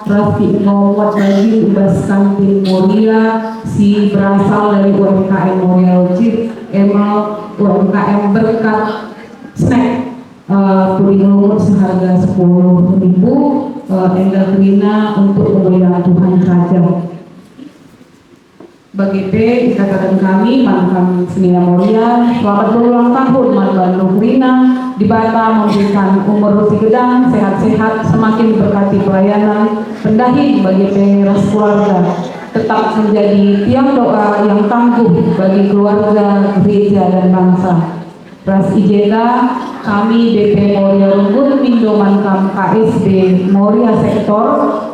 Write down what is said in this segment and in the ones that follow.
Rafi Muhammad lagi Ubas Kantin Moria, si berasal dari UMKM Moria Ujib, Emal UMKM Berkat Snack puding lumut seharga 10.000, Endel Trina untuk kemuliaan Tuhan Raja. Bagi P, ikatan kami, Mantan Senia Moria, selamat berulang tahun Mantan Rina, di Batam memberikan umur si gedang, sehat-sehat, semakin berkati pelayanan, pendahi bagi P ras keluarga, tetap menjadi tiang doa yang tangguh bagi keluarga, gereja, dan bangsa. Ras Ijeda, kami DP Moria Runggut, Pindo Mankam KSB Moria Sektor,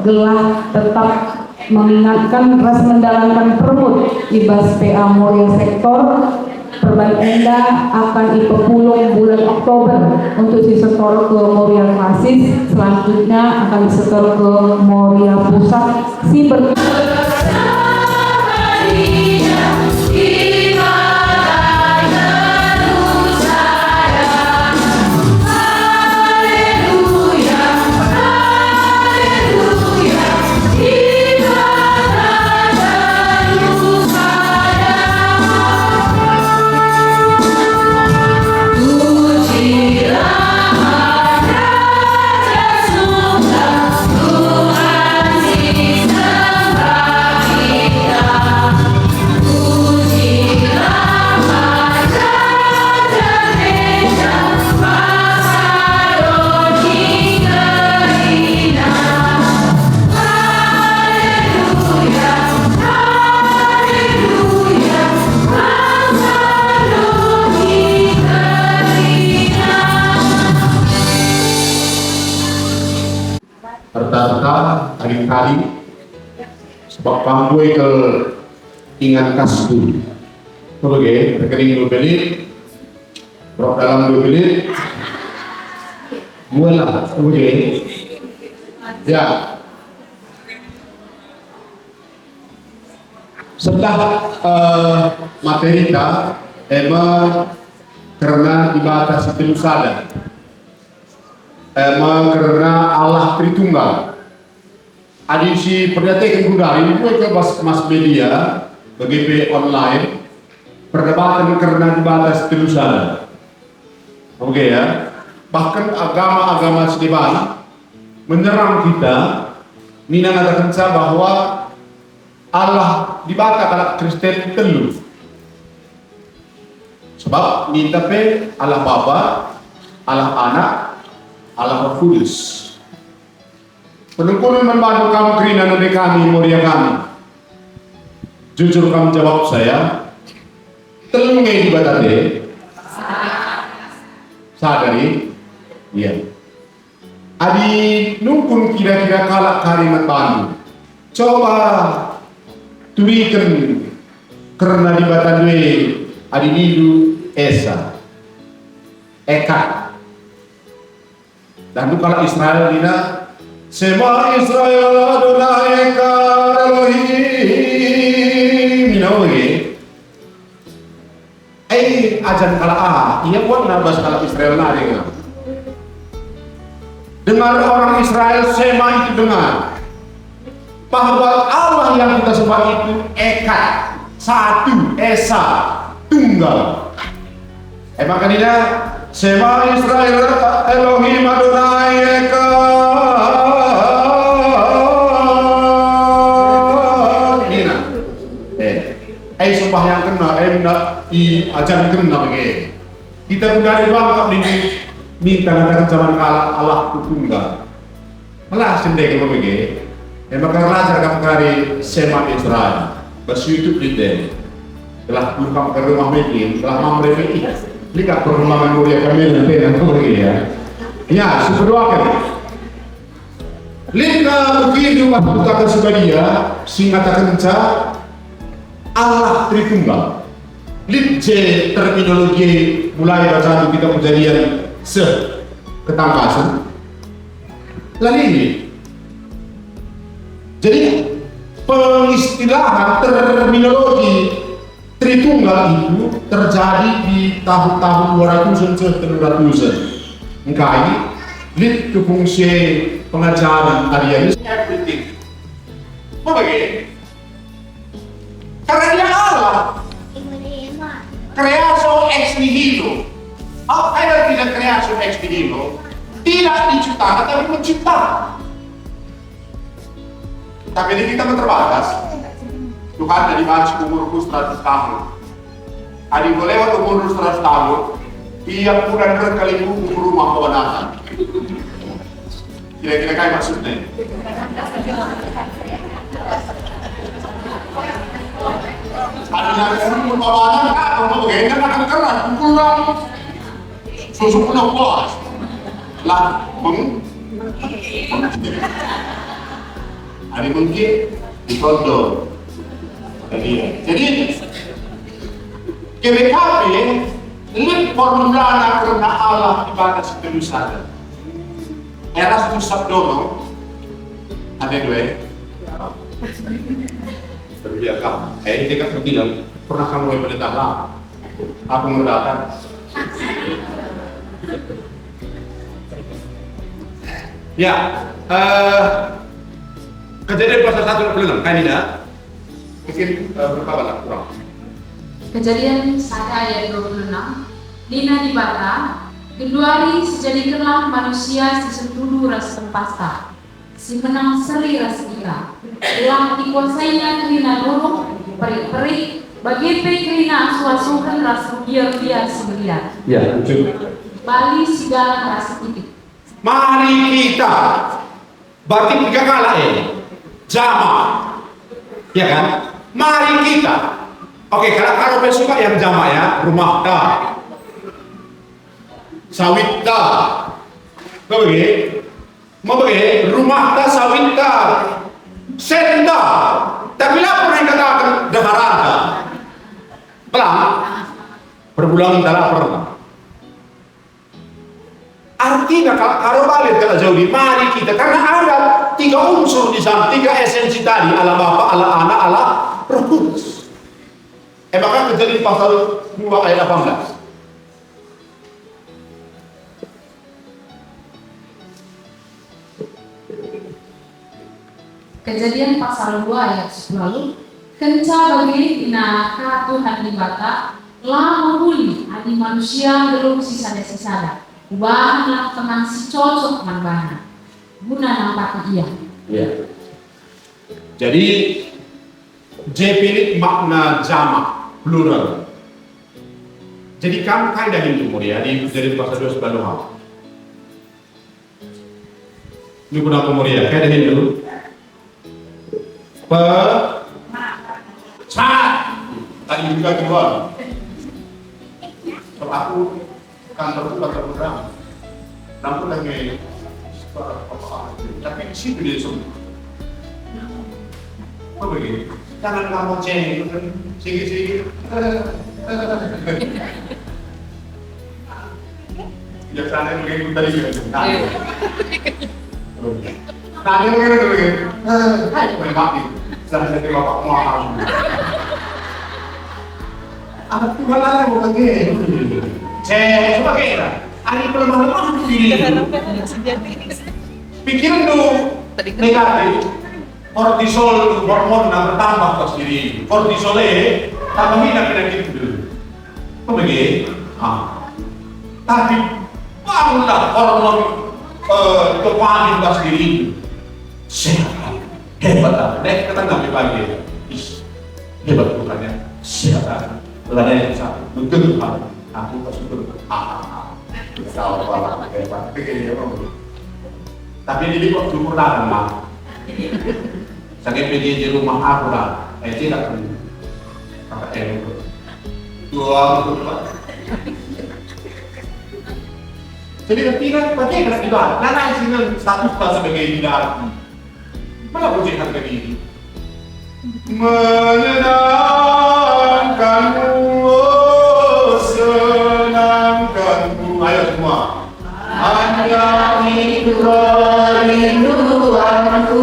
gelah tetap mengingatkan ras mendalamkan permut Ibas PA Moria Sektor Perban Enda akan ipepulung bulan Oktober untuk disetor ke Moria Klasis, selanjutnya akan disetor ke Moria Pusat si Pertama kali sebab panggung ke ingat kasku oke, rekening 2 menit berapa dalam 2 menit mulai oke ya setelah materi kita emang karena dibatasi telusada karena Allah Tritunggal. Adi si pernyataan kudari itu ke mas media bagi online perdebatan karena dibatas telusana. Oke ya. Bahkan agama-agama sedepan menyerang kita. Nina ada kenca bahwa Allah dibatas kalau Kristen telu. Sebab minta pe Allah Bapa, Allah Anak, Allah Kudus. Penungkunan membantu kamu kerina dari kami, Moria kami. Jujur kamu jawab saya, telungai di batate. Sadari, iya. Adi nungkun kira-kira kalak kalimat bantu. Coba turikan karena di batate adi nidu esa, eka. Dan kalau Israel dina Sema Israel Adonai Echad Elohim Minawi ajan kala iya buat nabas kala Israel nari dengar orang Israel Sema itu dengar bahwa Allah yang kita sembah itu Echad, satu, esa, tunggal. Maka dia Sema Israel Elohim Adonai Echad sumpah yang kena, di ajaran kena begini. Kita sudah doang ini minta katakan zaman kala Allah Tunggal. Malah sendiri kalau begini, maka belajar kamu kali Sema Israel bersyukur di sini. Telah pulang ke rumah meeting, telah memperbaiki. Lihat perkembangan Moria kami nanti begini ya. Ya, super doakan. Lihat begini waktu kata sebadia, singkatan kenca. Allah Tritunggal. Litje terminologi mulai baca kita kejadian ketangkasan. Lalu ini. Jadi pengistilahan terminologi Tritunggal itu terjadi di tahun-tahun 200-an ke 300-an. Ini lit ke fungsi pengajaran Arianis. Mau bagi? Karena dia Allah. Creatio ex nihilo. Apa yang artinya creatio ex nihilo? Tidak diciptakan tapi mencipta. Tapi ini kita terbatas. Tuhan dari baca umurku 100 tahun. Adik boleh lewat umur 100 tahun. Tiap bulan berkali rumah kewenangan. Kira-kira kayak maksudnya. Ada yang kewenangan kan, kalau begini akan keras, kurang. Susu punya puas. Lah, ada mungkin dikontrol. Jadi KBKP ini formula karena Allah ibadah seterus saja. Erasmus Sabdono ada dua. Terbiasa. Ini kan bilang pernah kamu yang mendatang. Aku mendatang. Ya, kejadian pasal 1 belum kan ini dah? Mungkin berapa banyak kurang? Kejadian 1 ayat 26. Lina dibata, keduari sejadikanlah manusia sesentudu ras tempasta, si menang seri ras ira, telah dikuasainya kerina burung, peri-peri, bagi kerina asu-asuhan ras biar-biar sebelian. Ya, betul. Bali segala ras titik. Mari kita, berarti 3 kala jama, ya kan? Mari kita. Oke, kalau suka yang jama ya, rumah dah, sawit dah, mau bagi rumah dah, sawit dah, senda. Tapi lah pernah katakan daharata, pelang, berbulan dalam pernah. Artinya kalau balik kalau jauh di mari kita, karena ada 3 unsur di sana, 3 esensi tadi, ala Bapa, ala Anak, ala Roh Kudus. Maka kejadian pasal 2 ayat 18. Kejadian pasal 2 ayat 10. Kenca bagi inaka Tuhan dibata, lah membuli adi manusia belum sisa-sisa. Ubahlah tenang si cocok manbana. Guna nampak iya. Ya. Jadi pilih makna jamak plural. Jadi kamu kaidah Hindu mulia di dari pasal 2 sebelum hal. Ini guna mulia kaidah Hindu. Tadi juga keluar. Kalau aku kantorku kantor program, namun lagi tapi di situ dia semua. Apa begini? Jangan kamu cengeng, sedikit. Biasanya begini tadi juga. Tadi begini. Hai, mati. Saya jadi bapak mahal. Aku malah mau begini. Coba kita. Ani pelemahan pikiran tuh negatif. Kortisol hormon yang bertambah pas diri. Kortisol tambah minat penyakit itu. Kok begini? Tapi bangunlah hormon dopamin pas diri. Sehat, hebat. Nek kita nggak pagi. Hebat bukannya. Sehat. Lada yang satu. Betul Tuhan. Aku bersyukur. Tahu apa hebat. Begini ya tapi ini kok syukur lah mah. Saya pergi di rumah aku lah. Tidak perlu. Kata dua. Jadi ketiga pakai kena juga. Nana sini status sebagai tidak. Mana boleh harga diri? Menyenangkanmu, senangkanmu. Ayo semua. Hanya itu rinduanku.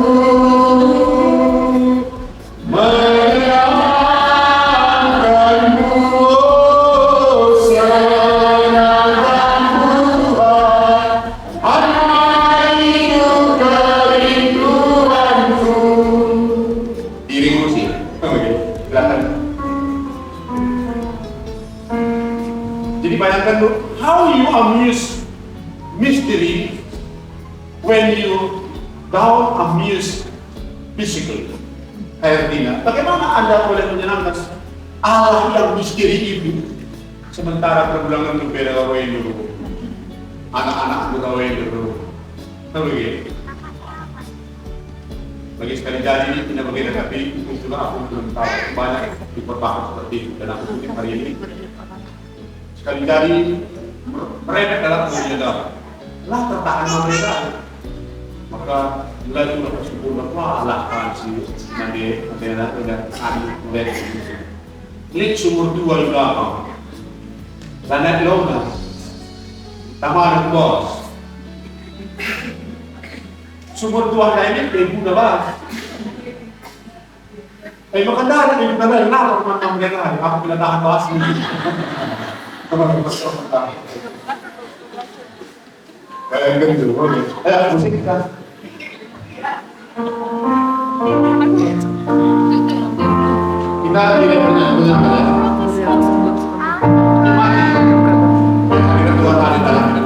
Oke, silakan. Jadi bayangkan tuh, how you amuse mystery when you don't amuse physical. Hertina, bagaimana Anda boleh menyenangkan Allah yang misteri itu sementara perbulangan berbeda gawain dulu, anak-anak gawain dulu, tahu gitu? Bagi sekali jadi ini tidak berbeda, tapi juga aku belum tahu banyak di kota seperti itu dan aku mungkin hari ini sekali jadi mereka dalam menjaga lah tertahan mereka, maka mulai itu bersyukur bahwa Allah kan si nanti ada hari mulai klik sumur 2 di belakang lanet lomba taman bos sumur 2 lainnya ibu dah bah makan darah ibu dah bah kenapa teman-teman mereka aku bila tahan bahas ini kayak gitu musik kan kita tidak pernah menyampaikan hari kedua hari dalam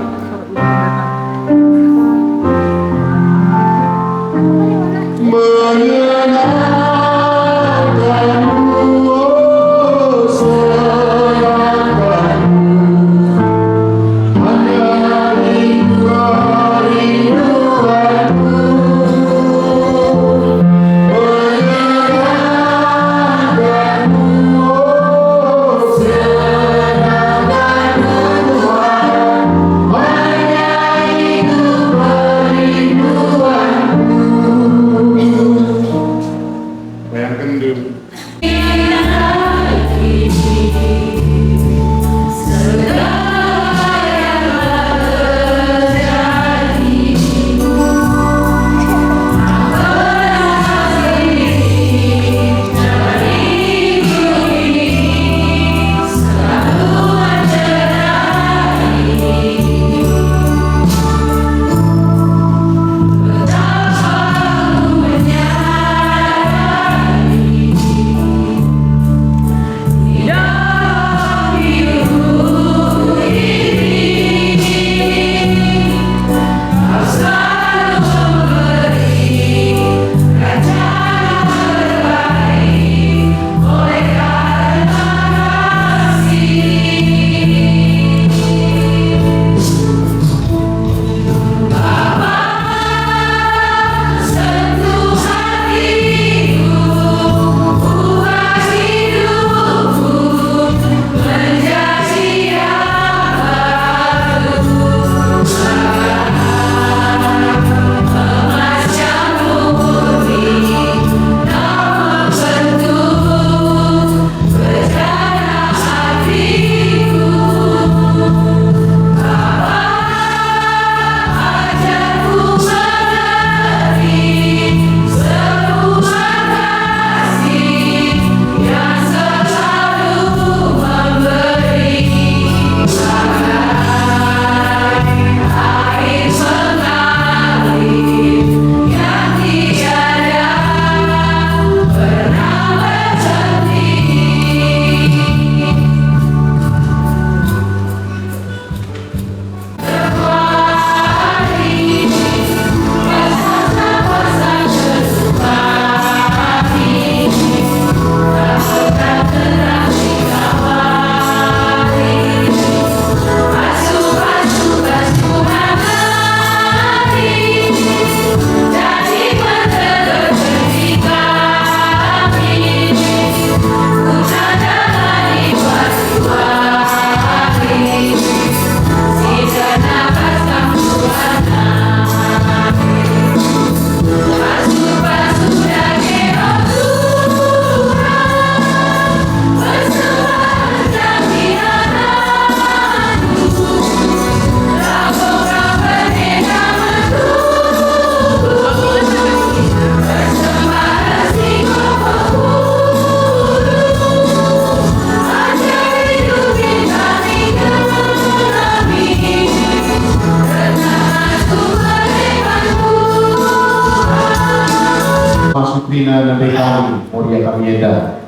Sukrina nanti kami, Moria kami Medan.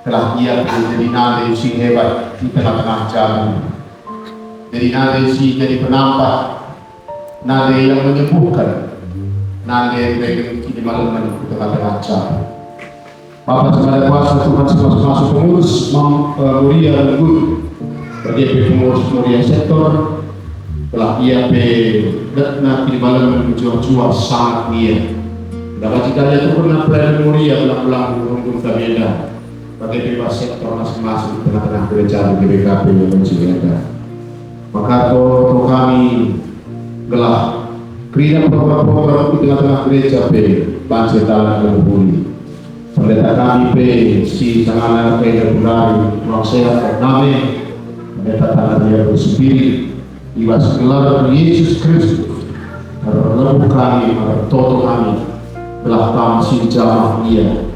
Telah ia menjadi nade si hebat di tengah-tengah jalan. Jadi nade si jadi penampak, nade yang menyembuhkan, nade yang kini malam di tengah-tengah jalan. Bapak segala kuasa Tuhan masuk pengurus Muria dan Guru bergerak pengurus Muria sektor telah ia datna kini malam menjual sangat dia. Dapat jika dia tu pernah pelayan Muria belang-belang untuk Medan bagi bebas sektor masing-masing di tengah-tengah gereja di BKP yang menciptakan. Maka to kami gelah kerina program-program di tengah-tengah gereja Banse Talan dan Buli. Pendeta kami si Sangana Pendeta Ruang Sehat Name Pendeta Tanah Dia Bersendiri Iwas gelar Yesus Kristus Lebu kami, toto kami telah tamsil jamah dia